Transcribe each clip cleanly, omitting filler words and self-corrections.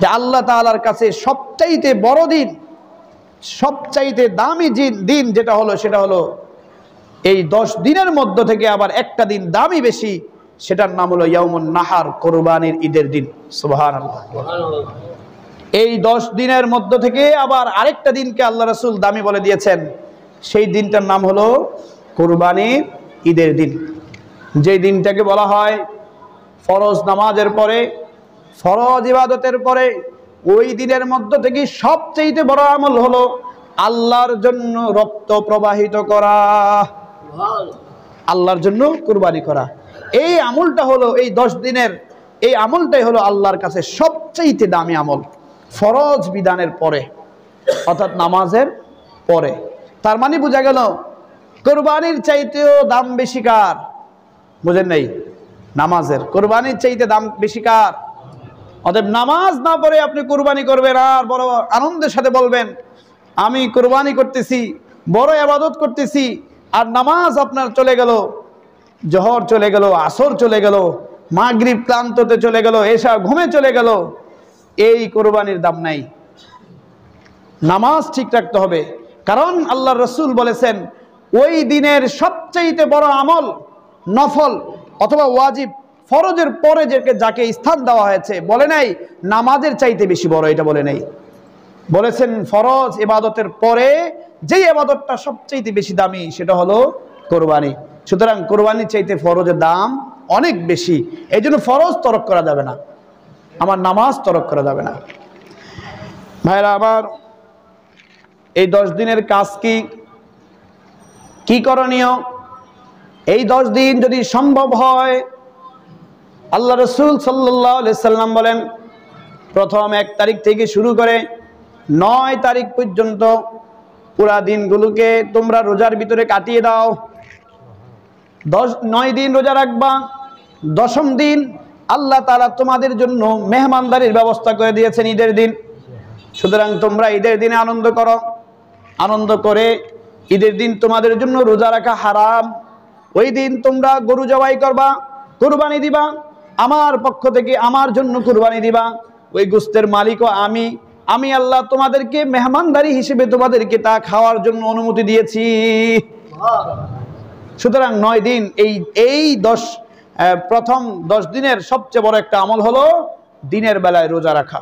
যে আল্লাহ তাআলার কাছে সবচাইতে বড় দিন, সবচাইতে দামি দিন যেটা হলো সেটা হলো এই 10 দিনের মধ্য থেকে আবার একটা দিন দামি বেশি, সেটার নাম হলো ইয়াউমুন নাহার, কোরবানির ঈদের দিন। সুবহানাল্লাহ। এই 10 দিনের মধ্য থেকে আবার আরেকটা দিনকে আল্লাহ রাসূল দামি বলে দিয়েছেন, সেই দিনটার নাম হলো কোরবানির ঈদের দিন। যে দিনটাকে বলা হয় ফরজ নামাজের পরে, ফরজ ইবাদতের পরে, ওই দিনের মধ্য থেকে সবচেয়ে বড় আমল হলো আল্লাহর জন্য রক্ত প্রবাহিত করা, আল্লাহর জন্য কুরবানি করা। এই আমলটা হলো এই 10 দিনের এই আমলটাই হলো আল্লাহর কাছে সবচেয়ে দামি আমল ফরজ বিধানের পরে, অর্থাৎ নামাজের পরে। তার মানে বোঝা গেল কুরবানির চাইতেও দাম বেশি কার? বুঝেন নাই? নামাজের। কুরবানির চাইতে দাম বেশি কার? অতএব নামাজ না পড়ে আপনি কুরবানি করবেন আর বড় আনন্দের সাথে বলবেন আমি কুরবানি করতেছি, বড় ইবাদত করতেছি, আর নামাজ আপনার চলে গেল, জোহর চলে গেল, আসর চলে গেল, মাগরিব ক্লান্ততে চলে গেল, এশা ঘুমে চলে গেল, এই কুরবানির দাম নাই। নামাজ ঠিক রাখতে হবে, কারণ আল্লাহর রাসূল বলেছেন ওই দিনের সবচেয়ে বড় আমল নফল অথবা ওয়াজিব, ফরজের পরে যাকে স্থান দেওয়া হয়েছে, বলে নাই নামাজের চাইতে বেশি বড়, এটা বলে নাই। বলেছেন ফরজ ইবাদতের পরে যে ইবাদতটা সবচেয়ে বেশি দামি সেটা হলো কোরবানি। সুতরাং কোরবানির চাইতে ফরজের দাম অনেক বেশি, এই জন্য ফরজ তরক করা যাবে না, আমার নামাজ তরক করা যাবে না। ভাইরা আমার, এই 10 দিনের কাজ কি করণীয়? এই 10 দিন যদি সম্ভব হয়, আল্লাহ রাসূল সাল্লাল্লাহু আলাইহি সাল্লাম বলেন প্রথম 1 তারিখ থেকে শুরু করে 9 তারিখ পর্যন্ত পুরা দিনগুলোকে তোমরা রোজার ভিতরে কাটিয়ে দাও। 9 দিন রোজা রাখবা, 10ম দিন আল্লাহ তাআলা তোমাদের জন্য মেহমানদারির ব্যবস্থা করে দিয়েছেন ঈদের দিন। সুতরাং তোমরা ঈদের দিনে আনন্দ করো, আনন্দ করে ঈদের দিন তোমাদের জন্য রোজা রাখা হারাম। ওই দিন তোমরা গরু জবাই করবা, কুরবানি দিবা, আমার পক্ষ থেকে আমার জন্য কুরবানি দিবা, ওই গোশতের মালিকও আমি আল্লাহ তোমাদেরকে মেহমানদারি হিসেবে তোমাদেরকে তা খাওয়ার জন্য অনুমতি দিয়েছি। সুতরাং 9 দিন এই প্রথম 10 দিনের সবচেয়ে বড় একটা আমল হলো দিনের বেলায় রোজা রাখা।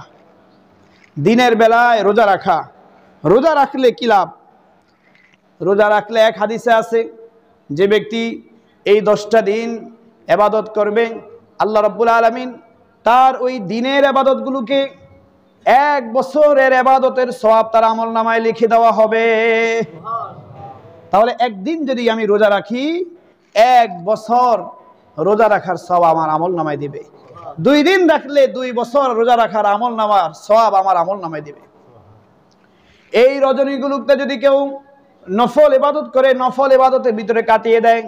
দিনের বেলায় রোজা রাখা, রোজা রাখলে কি লাভ? রোজা রাখলে এক হাদিসে আছে যে ব্যক্তি এই 10টা দিন ইবাদত করবে, আল্লাহ রাব্বুল আলামিন তার ওই দিনের ইবাদতগুলোকে 1 বছরের ইবাদতের সওয়াব তার আমলনামায় লিখে দেওয়া হবে। তাহলে একদিন যদি আমি রোজা রাখি, 1 বছর রোজা রাখার সওয়াব আমার আমলনামায় দিবে। 2 দিন রাখলে 2 বছর রোজা রাখার আমলনামার সওয়াব আমার আমলনামায় দিবে। এই রজনীগুলোতে যদি কেউ নফল ইবাদত করে, নফল ইবাদতের ভিতরে কাটিয়ে দেয়,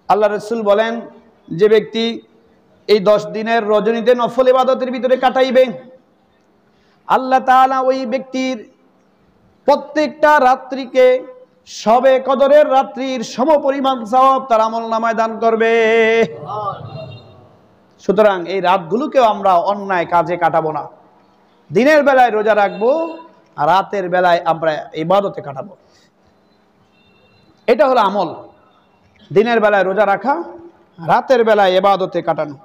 আল্লাহ রাসূল বলেন যে ব্যক্তি এই 10 দিনের রজনীতে নফল ইবাদতের ভিতরে কাটাইবে, আল্লাহ তাআলা ওই ব্যক্তির প্রত্যেকটা রাত্রিকে শবে কদরের রাত্রির সমপরিমাণ সওয়াব তার আমলনামায় দান করবে। সুতরাং এই রাতগুলোকেও আমরা অন্যায় কাজে কাটাবো না, দিনের বেলায় রোজা রাখবো, আর রাতের বেলায় আমরা ইবাদতে কাটাবো। এটা হলো আমল, দিনের বেলায় রোজা রাখা, রাতের বেলায় ইবাদতে কাটানো।